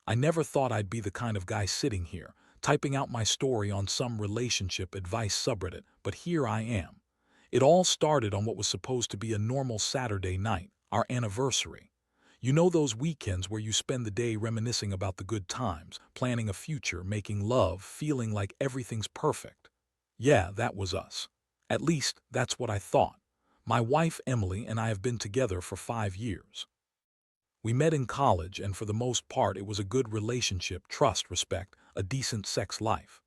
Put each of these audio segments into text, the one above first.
I never thought I'd be the kind of guy sitting here, typing out my story on some relationship advice subreddit, but here I am. It all started on what was supposed to be a normal Saturday night, our anniversary. You know those weekends where you spend the day reminiscing about the good times, planning a future, making love, feeling like everything's perfect. Yeah, that was us. At least, that's what I thought. My wife, Emily, and I have been together for 5 years. We met in college, and for the most part, it was a good relationship, trust, respect, a decent sex life.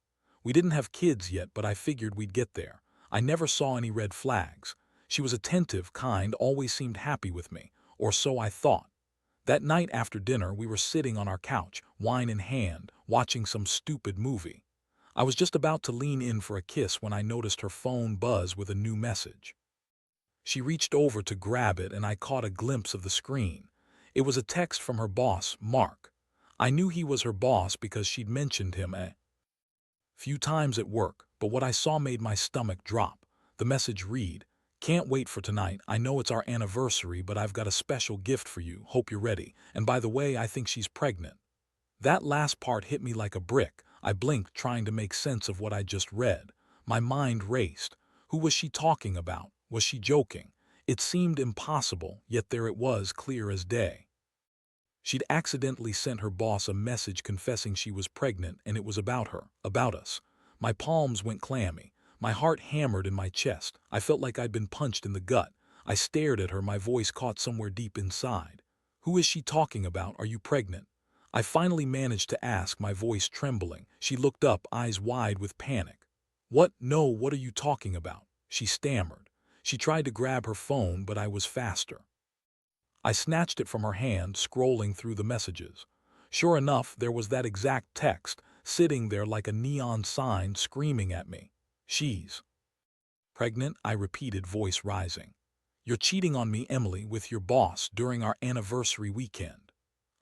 We didn't have kids yet, but I figured we'd get there. I never saw any red flags. She was attentive, kind, always seemed happy with me, or so I thought. That night after dinner, we were sitting on our couch, wine in hand, watching some stupid movie. I was just about to lean in for a kiss when I noticed her phone buzz with a new message. She reached over to grab it, and I caught a glimpse of the screen. It was a text from her boss, Mark. I knew he was her boss because she'd mentioned him a few times at work, but what I saw made my stomach drop. The message read, "Can't wait for tonight. I know it's our anniversary, but I've got a special gift for you. Hope you're ready. And by the way, I think she's pregnant." That last part hit me like a brick. I blinked, trying to make sense of what I just read. My mind raced. Who was she talking about? Was she joking? It seemed impossible, yet there it was, clear as day. She'd accidentally sent her boss a message confessing she was pregnant, and it was about her, about us. My palms went clammy. My heart hammered in my chest. I felt like I'd been punched in the gut. I stared at her, my voice caught somewhere deep inside. "Who is she talking about? Are you pregnant?" I finally managed to ask, my voice trembling. She looked up, eyes wide with panic. "What? No, what are you talking about?" she stammered. She tried to grab her phone, but I was faster. I snatched it from her hand, scrolling through the messages. Sure enough, there was that exact text, sitting there like a neon sign, screaming at me. "She's pregnant," I repeated, voice rising. "You're cheating on me, Emily, with your boss during our anniversary weekend."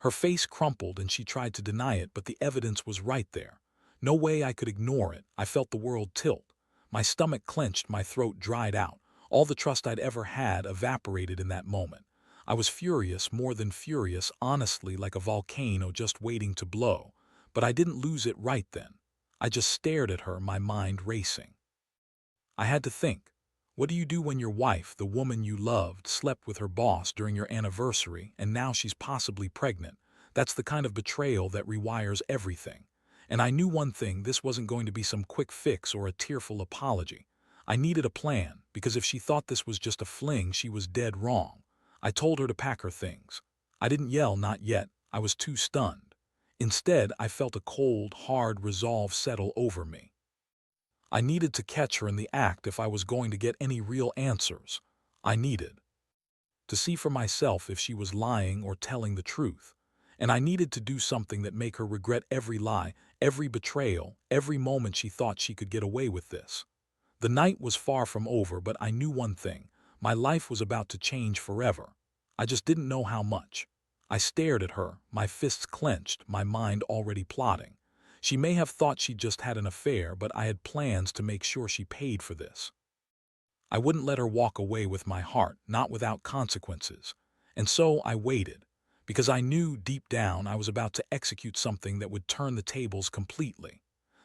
Her face crumpled and she tried to deny it, but the evidence was right there. No way I could ignore it. I felt the world tilt. My stomach clenched, my throat dried out. All the trust I'd ever had evaporated in that moment. I was furious, more than furious, honestly, like a volcano just waiting to blow. But I didn't lose it right then. I just stared at her, my mind racing. I had to think. What do you do when your wife, the woman you loved, slept with her boss during your anniversary, and now she's possibly pregnant? That's the kind of betrayal that rewires everything. And I knew one thing: this wasn't going to be some quick fix or a tearful apology. I needed a plan, because if she thought this was just a fling, she was dead wrong. I told her to pack her things. I didn't yell, not yet. I was too stunned. Instead, I felt a cold, hard resolve settle over me. I needed to catch her in the act if I was going to get any real answers. I needed to see for myself if she was lying or telling the truth. And I needed to do something that make her regret every lie, every betrayal, every moment she thought she could get away with this. The night was far from over, but I knew one thing: my life was about to change forever. I just didn't know how much. I stared at her, my fists clenched, my mind already plotting. She may have thought she just had an affair, but I had plans to make sure she paid for this. I wouldn't let her walk away with my heart, not without consequences. And so I waited, because I knew deep down I was about to execute something that would turn the tables completely.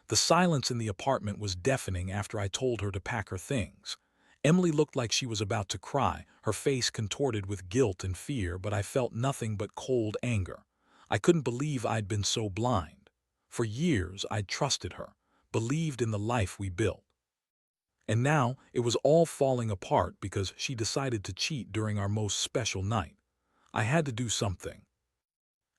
The silence in the apartment was deafening after I told her to pack her things. Emily looked like she was about to cry, her face contorted with guilt and fear, but I felt nothing but cold anger. I couldn't believe I'd been so blind. For years I'd trusted her, believed in the life we built. And now it was all falling apart because she decided to cheat during our most special night. I had to do something.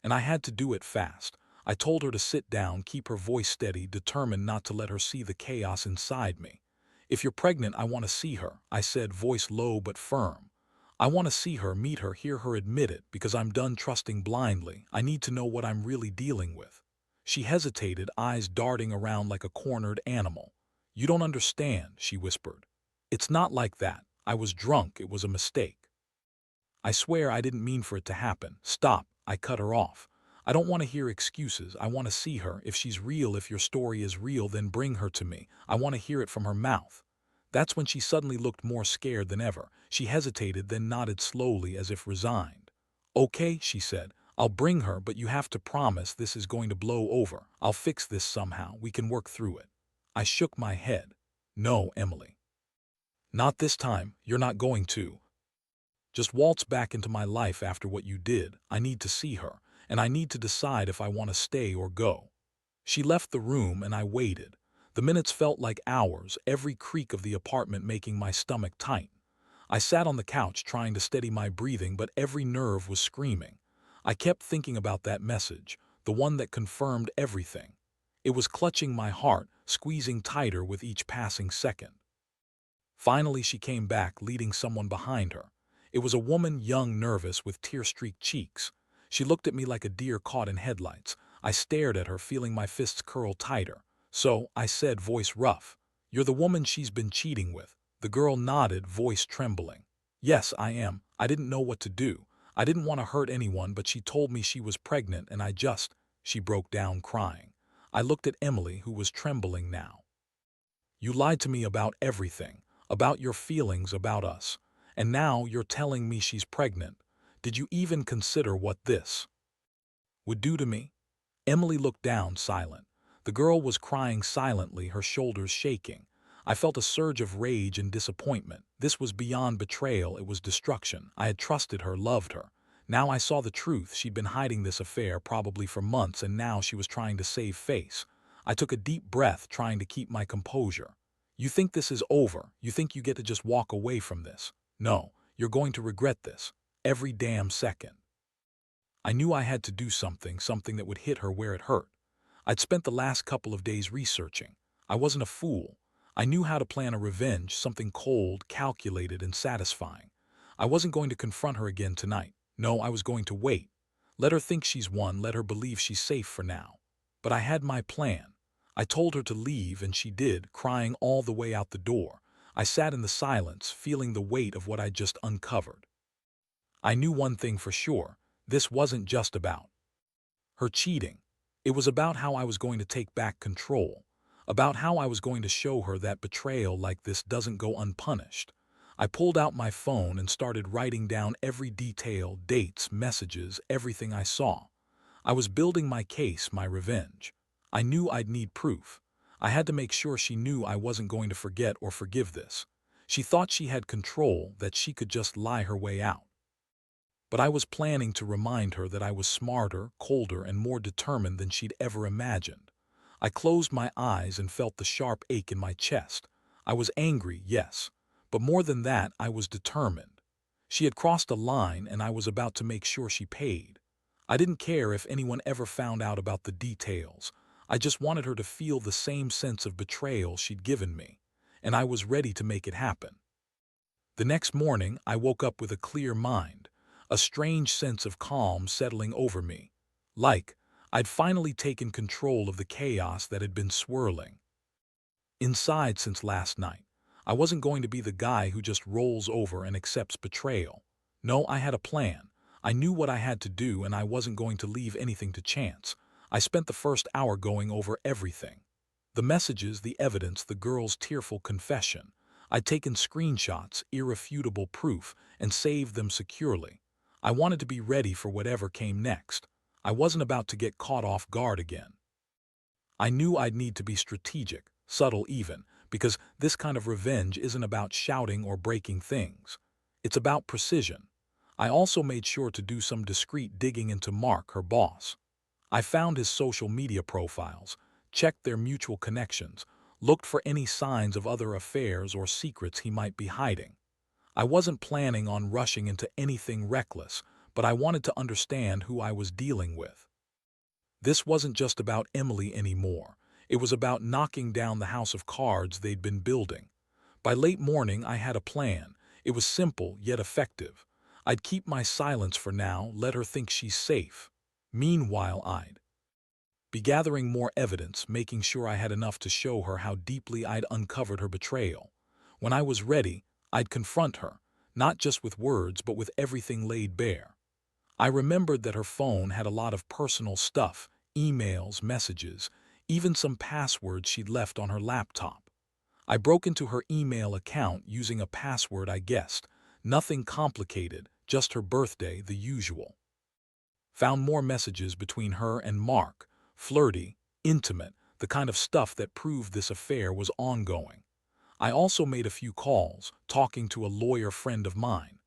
And I had to do it fast. I told her to sit down, keep her voice steady, determined not to let her see the chaos inside me. "If you're pregnant, I want to see her," I said, voice low but firm. "I want to see her, meet her, hear her admit it, because I'm done trusting blindly. I need to know what I'm really dealing with." She hesitated, eyes darting around like a cornered animal. "You don't understand," she whispered. "It's not like that. I was drunk. It was a mistake. I swear I didn't mean for it to happen." "Stop," I cut her off. "I don't want to hear excuses. I want to see her. If she's real, if your story is real, then bring her to me. I want to hear it from her mouth." That's when she suddenly looked more scared than ever. She hesitated, then nodded slowly as if resigned. "Okay," she said. I'll bring her, but you have to promise this is going to blow over. I'll fix this somehow. We can work through it. I shook my head. No, Emily. Not this time. You're not going to. Just waltz back into my life after what you did. I need to see her, and I need to decide if I want to stay or go. She left the room and I waited. The minutes felt like hours, every creak of the apartment making my stomach tight. I sat on the couch trying to steady my breathing, but every nerve was screaming. I kept thinking about that message, the one that confirmed everything. It was clutching my heart, squeezing tighter with each passing second. Finally, she came back, leading someone behind her. It was a woman, young, nervous, with tear-streaked cheeks. She looked at me like a deer caught in headlights. I stared at her, feeling my fists curl tighter. So, I said, voice rough, "You're the woman she's been cheating with." The girl nodded, voice trembling. "Yes, I am. I didn't know what to do. I didn't want to hurt anyone, but she told me she was pregnant and I just—" She broke down crying. I looked at Emily, who was trembling now. "You lied to me about everything, about your feelings about us. And now you're telling me she's pregnant. Did you even consider what this would do to me?" Emily looked down, silent. The girl was crying silently, her shoulders shaking. I felt a surge of rage and disappointment. This was beyond betrayal, it was destruction. I had trusted her, loved her. Now I saw the truth. She'd been hiding this affair probably for months, and now she was trying to save face. I took a deep breath, trying to keep my composure. "You think this is over? You think you get to just walk away from this? No, you're going to regret this. Every damn second." I knew I had to do something, something that would hit her where it hurt. I'd spent the last couple of days researching. I wasn't a fool. I knew how to plan a revenge, something cold, calculated, and satisfying. I wasn't going to confront her again tonight. No, I was going to wait. Let her think she's won, let her believe she's safe for now. But I had my plan. I told her to leave, and she did, crying all the way out the door. I sat in the silence, feeling the weight of what I'd just uncovered. I knew one thing for sure. This wasn't just about her cheating. It was about how I was going to take back control, about how I was going to show her that betrayal like this doesn't go unpunished. I pulled out my phone and started writing down every detail, dates, messages, everything I saw. I was building my case, my revenge. I knew I'd need proof. I had to make sure she knew I wasn't going to forget or forgive this. She thought she had control, that she could just lie her way out. But I was planning to remind her that I was smarter, colder, and more determined than she'd ever imagined. I closed my eyes and felt the sharp ache in my chest. I was angry, yes, but more than that, I was determined. She had crossed a line, and I was about to make sure she paid. I didn't care if anyone ever found out about the details. I just wanted her to feel the same sense of betrayal she'd given me, and I was ready to make it happen. The next morning, I woke up with a clear mind, a strange sense of calm settling over me. Like I'd finally taken control of the chaos that had been swirling inside since last night. I wasn't going to be the guy who just rolls over and accepts betrayal. No, I had a plan. I knew what I had to do, and I wasn't going to leave anything to chance. I spent the first hour going over everything. The messages, the evidence, the girl's tearful confession. I'd taken screenshots, irrefutable proof, and saved them securely. I wanted to be ready for whatever came next. I wasn't about to get caught off guard again. I knew I'd need to be strategic, subtle even, because this kind of revenge isn't about shouting or breaking things. It's about precision. I also made sure to do some discreet digging into Mark, her boss. I found his social media profiles, checked their mutual connections, looked for any signs of other affairs or secrets he might be hiding. I wasn't planning on rushing into anything reckless, but I wanted to understand who I was dealing with. This wasn't just about Emily anymore. It was about knocking down the house of cards they'd been building. By late morning, I had a plan. It was simple, yet effective. I'd keep my silence for now, let her think she's safe. Meanwhile, I'd be gathering more evidence, making sure I had enough to show her how deeply I'd uncovered her betrayal. When I was ready, I'd confront her, not just with words, but with everything laid bare. I remembered that her phone had a lot of personal stuff, emails, messages, even some passwords she'd left on her laptop. I broke into her email account using a password I guessed. Nothing complicated, just her birthday, the usual. Found more messages between her and Mark, flirty, intimate, the kind of stuff that proved this affair was ongoing. I also made a few calls, talking to a lawyer friend of mine.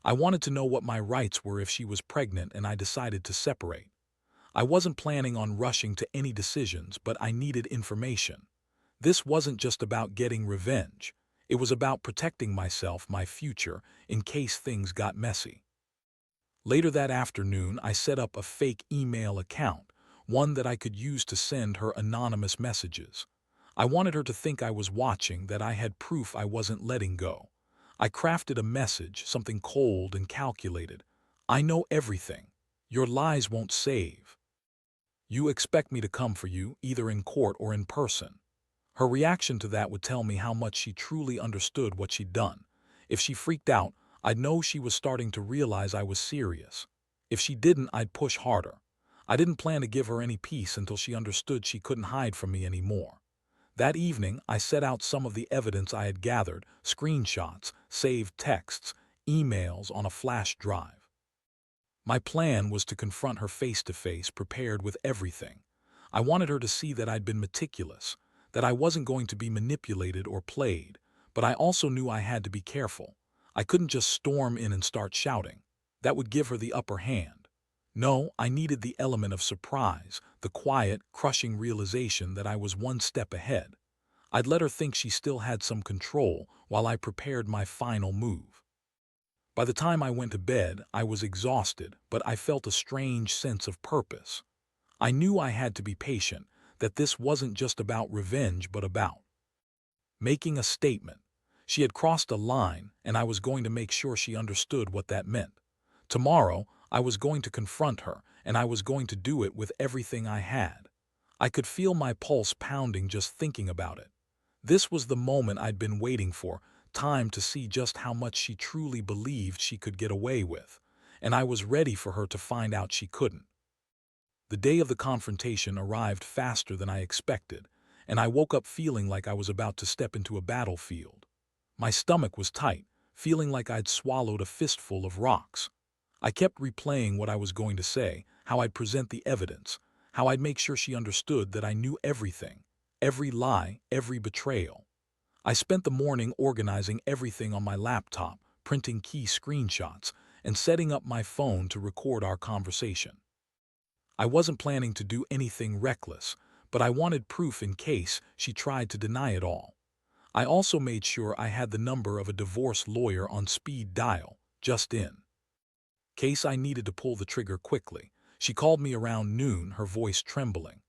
I wanted to know what my rights were if she was pregnant, and I decided to separate. I wasn't planning on rushing to any decisions, but I needed information. This wasn't just about getting revenge. It was about protecting myself, my future, in case things got messy. Later that afternoon, I set up a fake email account, one that I could use to send her anonymous messages. I wanted her to think I was watching, that I had proof I wasn't letting go. I crafted a message, something cold and calculated. I know everything. Your lies won't save. You expect me to come for you, either in court or in person. Her reaction to that would tell me how much she truly understood what she'd done. If she freaked out, I'd know she was starting to realize I was serious. If she didn't, I'd push harder. I didn't plan to give her any peace until she understood she couldn't hide from me anymore. That evening, I set out some of the evidence I had gathered, screenshots, saved texts, emails on a flash drive. My plan was to confront her face to face, prepared with everything. I wanted her to see that I'd been meticulous, that I wasn't going to be manipulated or played, but I also knew I had to be careful. I couldn't just storm in and start shouting. That would give her the upper hand. No, I needed the element of surprise, the quiet, crushing realization that I was one step ahead. I'd let her think she still had some control while I prepared my final move. By the time I went to bed, I was exhausted, but I felt a strange sense of purpose. I knew I had to be patient, that this wasn't just about revenge but about making a statement. She had crossed a line, and I was going to make sure she understood what that meant. Tomorrow, I was going to confront her, and I was going to do it with everything I had. I could feel my pulse pounding just thinking about it. This was the moment I'd been waiting for, time to see just how much she truly believed she could get away with, and I was ready for her to find out she couldn't. The day of the confrontation arrived faster than I expected, and I woke up feeling like I was about to step into a battlefield. My stomach was tight, feeling like I'd swallowed a fistful of rocks. I kept replaying what I was going to say, how I'd present the evidence, how I'd make sure she understood that I knew everything, every lie, every betrayal. I spent the morning organizing everything on my laptop, printing key screenshots, and setting up my phone to record our conversation. I wasn't planning to do anything reckless, but I wanted proof in case she tried to deny it all. I also made sure I had the number of a divorce lawyer on speed dial, just in case I needed to pull the trigger quickly. She called me around noon, her voice trembling.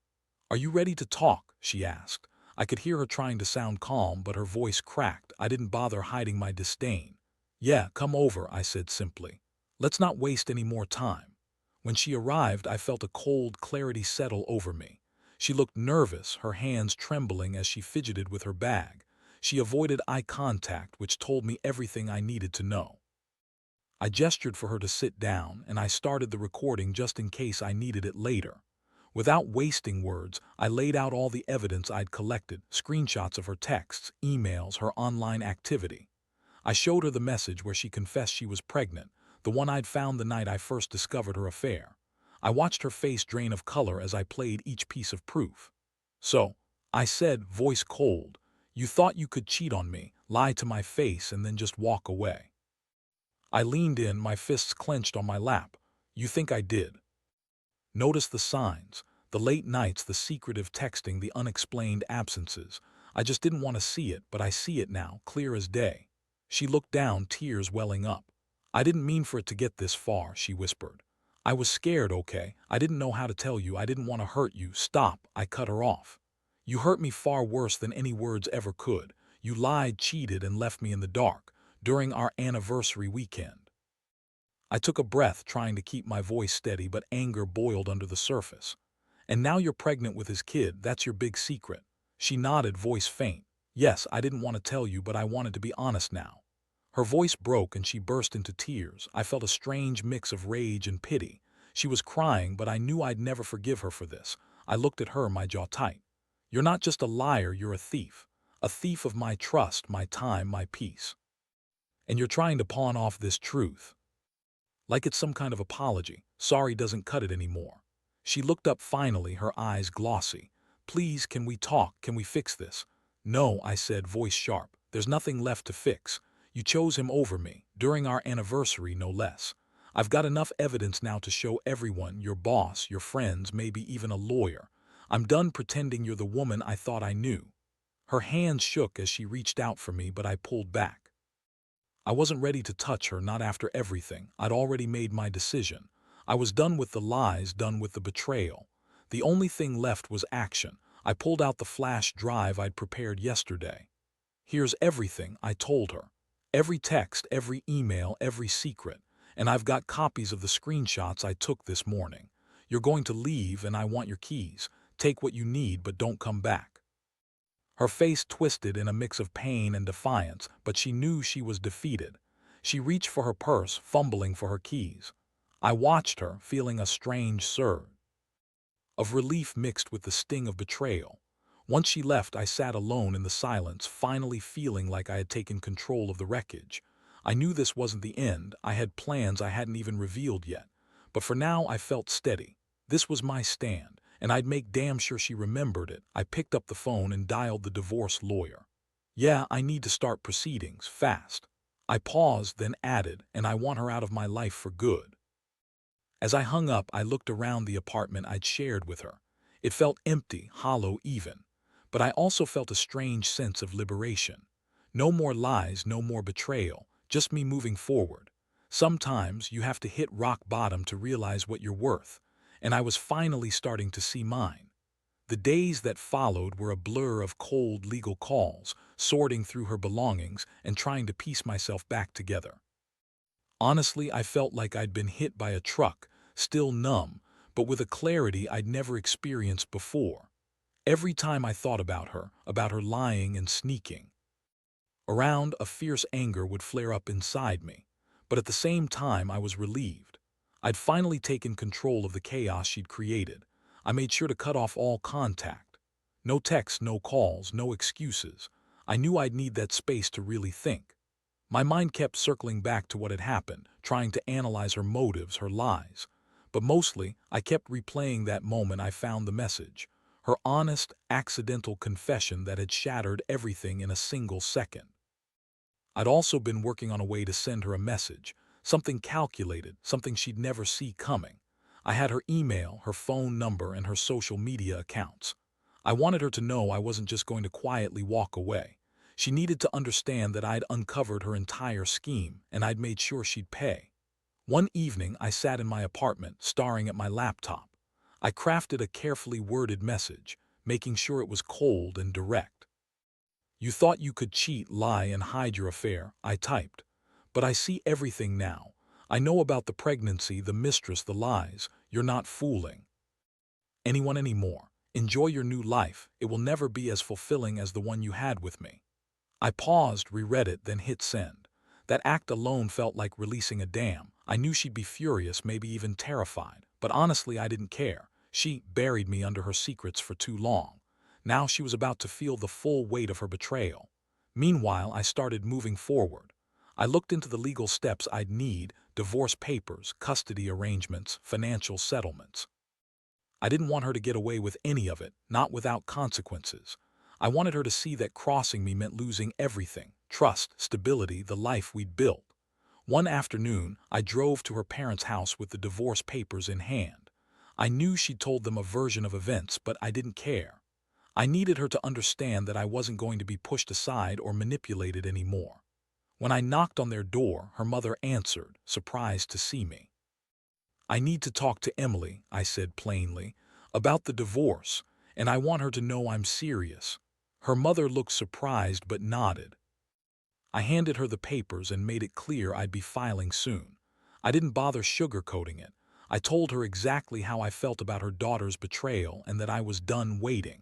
"Are you ready to talk?" she asked. I could hear her trying to sound calm, but her voice cracked. I didn't bother hiding my disdain. "Yeah, come over," I said simply. "Let's not waste any more time." When she arrived, I felt a cold clarity settle over me. She looked nervous, her hands trembling as she fidgeted with her bag. She avoided eye contact, which told me everything I needed to know. I gestured for her to sit down, and I started the recording just in case I needed it later. Without wasting words, I laid out all the evidence I'd collected, screenshots of her texts, emails, her online activity. I showed her the message where she confessed she was pregnant, the one I'd found the night I first discovered her affair. I watched her face drain of color as I played each piece of proof. "So," I said, voice cold, "you thought you could cheat on me, lie to my face, and then just walk away?" I leaned in, my fists clenched on my lap. "You think I did?" Notice the signs, the late nights, the secretive texting, the unexplained absences. I just didn't want to see it, but I see it now, clear as day. She looked down, tears welling up. "I didn't mean for it to get this far," she whispered. "I was scared, okay? I didn't know how to tell you. I didn't want to hurt you." "Stop," I cut her off. "You hurt me far worse than any words ever could. You lied, cheated, and left me in the dark during our anniversary weekend." I took a breath, trying to keep my voice steady, but anger boiled under the surface. "And now you're pregnant with his kid, that's your big secret." She nodded, voice faint. "Yes, I didn't want to tell you, but I wanted to be honest now." Her voice broke and she burst into tears. I felt a strange mix of rage and pity. She was crying, but I knew I'd never forgive her for this. I looked at her, my jaw tight. "You're not just a liar, you're a thief. A thief of my trust, my time, my peace. And you're trying to pawn off this truth like it's some kind of apology, Sorry doesn't cut it anymore. She looked up finally, her eyes glossy. Please, can we talk? Can we fix this? No, I said, voice sharp. There's nothing left to fix. You chose him over me, during our anniversary no less. I've got enough evidence now to show everyone, your boss, your friends, maybe even a lawyer. I'm done pretending you're the woman I thought I knew. Her hands shook as she reached out for me, but I pulled back. I wasn't ready to touch her, not after everything. I'd already made my decision. I was done with the lies, done with the betrayal. The only thing left was action. I pulled out the flash drive I'd prepared yesterday. Here's everything, I told her. Every text, every email, every secret. And I've got copies of the screenshots I took this morning. You're going to leave and I want your keys. Take what you need, but don't come back. Her face twisted in a mix of pain and defiance, but she knew she was defeated. She reached for her purse, fumbling for her keys. I watched her, feeling a strange surge of relief mixed with the sting of betrayal. Once she left, I sat alone in the silence, finally feeling like I had taken control of the wreckage. I knew this wasn't the end. I had plans I hadn't even revealed yet. But for now, I felt steady. This was my stand, and I'd make damn sure she remembered it. I picked up the phone and dialed the divorce lawyer. Yeah, I need to start proceedings, fast. I paused, then added, and I want her out of my life for good. As I hung up, I looked around the apartment I'd shared with her. It felt empty, hollow even. But I also felt a strange sense of liberation. No more lies, no more betrayal, just me moving forward. Sometimes you have to hit rock bottom to realize what you're worth, and I was finally starting to see mine. The days that followed were a blur of cold legal calls, sorting through her belongings and trying to piece myself back together. Honestly, I felt like I'd been hit by a truck, still numb, but with a clarity I'd never experienced before. Every time I thought about her lying and sneaking around, a fierce anger would flare up inside me. But at the same time, I was relieved. I'd finally taken control of the chaos she'd created. I made sure to cut off all contact. No texts, no calls, no excuses. I knew I'd need that space to really think. My mind kept circling back to what had happened, trying to analyze her motives, her lies. But mostly, I kept replaying that moment I found the message. Her honest, accidental confession that had shattered everything in a single second. I'd also been working on a way to send her a message, something calculated, something she'd never see coming. I had her email, her phone number, and her social media accounts. I wanted her to know I wasn't just going to quietly walk away. She needed to understand that I'd uncovered her entire scheme, and I'd made sure she'd pay. One evening, I sat in my apartment, staring at my laptop. I crafted a carefully worded message, making sure it was cold and direct. You thought you could cheat, lie, and hide your affair, I typed. But I see everything now. I know about the pregnancy, the mistress, the lies. You're not fooling anyone anymore. Enjoy your new life. It will never be as fulfilling as the one you had with me. I paused, reread it, then hit send. That act alone felt like releasing a dam. I knew she'd be furious, maybe even terrified. But honestly, I didn't care. She buried me under her secrets for too long. Now she was about to feel the full weight of her betrayal. Meanwhile, I started moving forward. I looked into the legal steps I'd need: divorce papers, custody arrangements, financial settlements. I didn't want her to get away with any of it, not without consequences. I wanted her to see that crossing me meant losing everything: trust, stability, the life we'd built. One afternoon, I drove to her parents' house with the divorce papers in hand. I knew she'd told them a version of events, but I didn't care. I needed her to understand that I wasn't going to be pushed aside or manipulated anymore. When I knocked on their door, her mother answered, surprised to see me. I need to talk to Emily, I said plainly, about the divorce, and I want her to know I'm serious. Her mother looked surprised but nodded. I handed her the papers and made it clear I'd be filing soon. I didn't bother sugarcoating it. I told her exactly how I felt about her daughter's betrayal and that I was done waiting.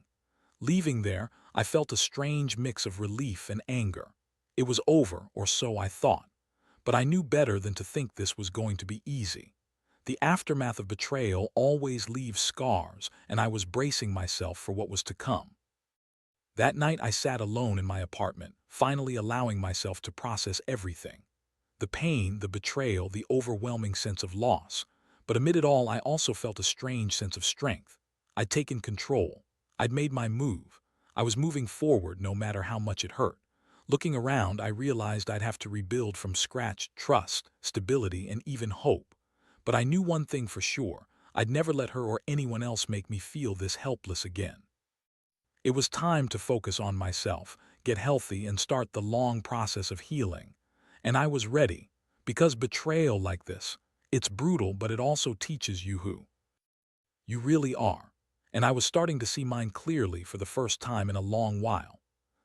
Leaving there, I felt a strange mix of relief and anger. It was over, or so I thought. But I knew better than to think this was going to be easy. The aftermath of betrayal always leaves scars, and I was bracing myself for what was to come. That night I sat alone in my apartment, finally allowing myself to process everything. The pain, the betrayal, the overwhelming sense of loss. But amid it all, I also felt a strange sense of strength. I'd taken control. I'd made my move. I was moving forward no matter how much it hurt. Looking around, I realized I'd have to rebuild from scratch trust, stability, and even hope. But I knew one thing for sure. I'd never let her or anyone else make me feel this helpless again. It was time to focus on myself, get healthy, and start the long process of healing. And I was ready, because betrayal like this, it's brutal, but it also teaches you who you really are. And I was starting to see mine clearly for the first time in a long while.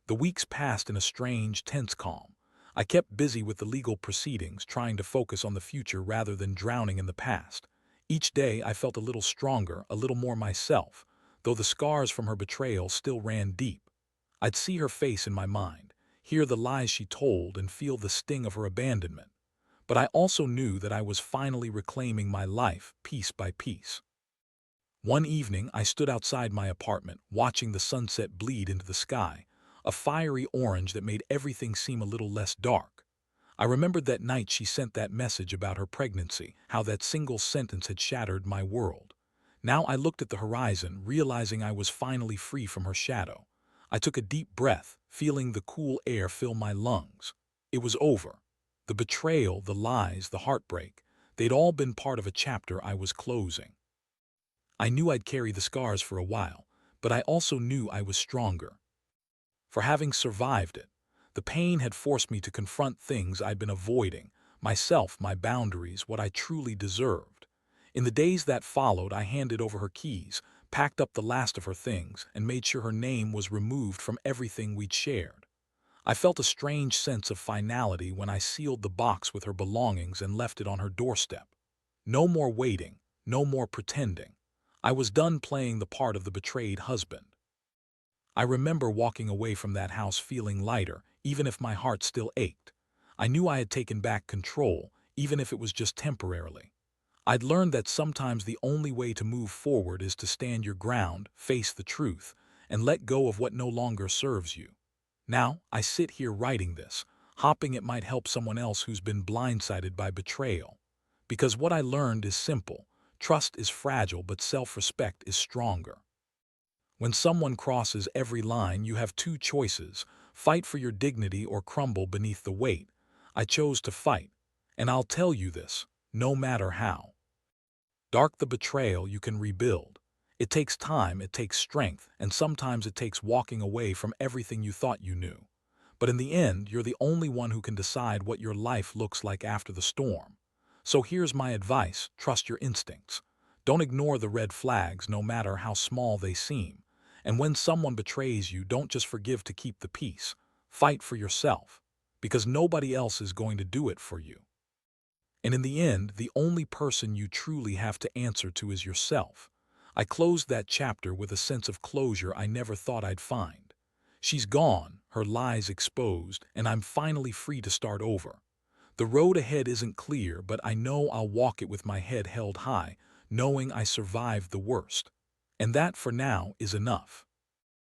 The weeks passed in a strange, tense calm. I kept busy with the legal proceedings, trying to focus on the future rather than drowning in the past. Each day I felt a little stronger, a little more myself, though the scars from her betrayal still ran deep. I'd see her face in my mind, hear the lies she told, and feel the sting of her abandonment. But I also knew that I was finally reclaiming my life, piece by piece. One evening, I stood outside my apartment, watching the sunset bleed into the sky, a fiery orange that made everything seem a little less dark. I remembered that night she sent that message about her pregnancy, how that single sentence had shattered my world. Now I looked at the horizon, realizing I was finally free from her shadow. I took a deep breath, feeling the cool air fill my lungs. It was over. The betrayal, the lies, the heartbreak, they'd all been part of a chapter I was closing. I knew I'd carry the scars for a while, but I also knew I was stronger for having survived it. The pain had forced me to confront things I'd been avoiding, myself, my boundaries, what I truly deserved. In the days that followed, I handed over her keys, packed up the last of her things, and made sure her name was removed from everything we'd shared. I felt a strange sense of finality when I sealed the box with her belongings and left it on her doorstep. No more waiting, no more pretending. I was done playing the part of the betrayed husband. I remember walking away from that house feeling lighter, even if my heart still ached. I knew I had taken back control, even if it was just temporarily. I'd learned that sometimes the only way to move forward is to stand your ground, face the truth, and let go of what no longer serves you. Now, I sit here writing this, hoping it might help someone else who's been blindsided by betrayal. Because what I learned is simple. Trust is fragile, but self-respect is stronger. When someone crosses every line, you have two choices: fight for your dignity or crumble beneath the weight. I chose to fight, and I'll tell you this, no matter how dark the betrayal, you can rebuild. It takes time, it takes strength, and sometimes it takes walking away from everything you thought you knew. But in the end, you're the only one who can decide what your life looks like after the storm. So here's my advice: trust your instincts. Don't ignore the red flags, no matter how small they seem. And when someone betrays you, don't just forgive to keep the peace. Fight for yourself, because nobody else is going to do it for you. And in the end, the only person you truly have to answer to is yourself. I closed that chapter with a sense of closure I never thought I'd find. She's gone, her lies exposed, and I'm finally free to start over. The road ahead isn't clear, but I know I'll walk it with my head held high, knowing I survived the worst. And that, for now, is enough.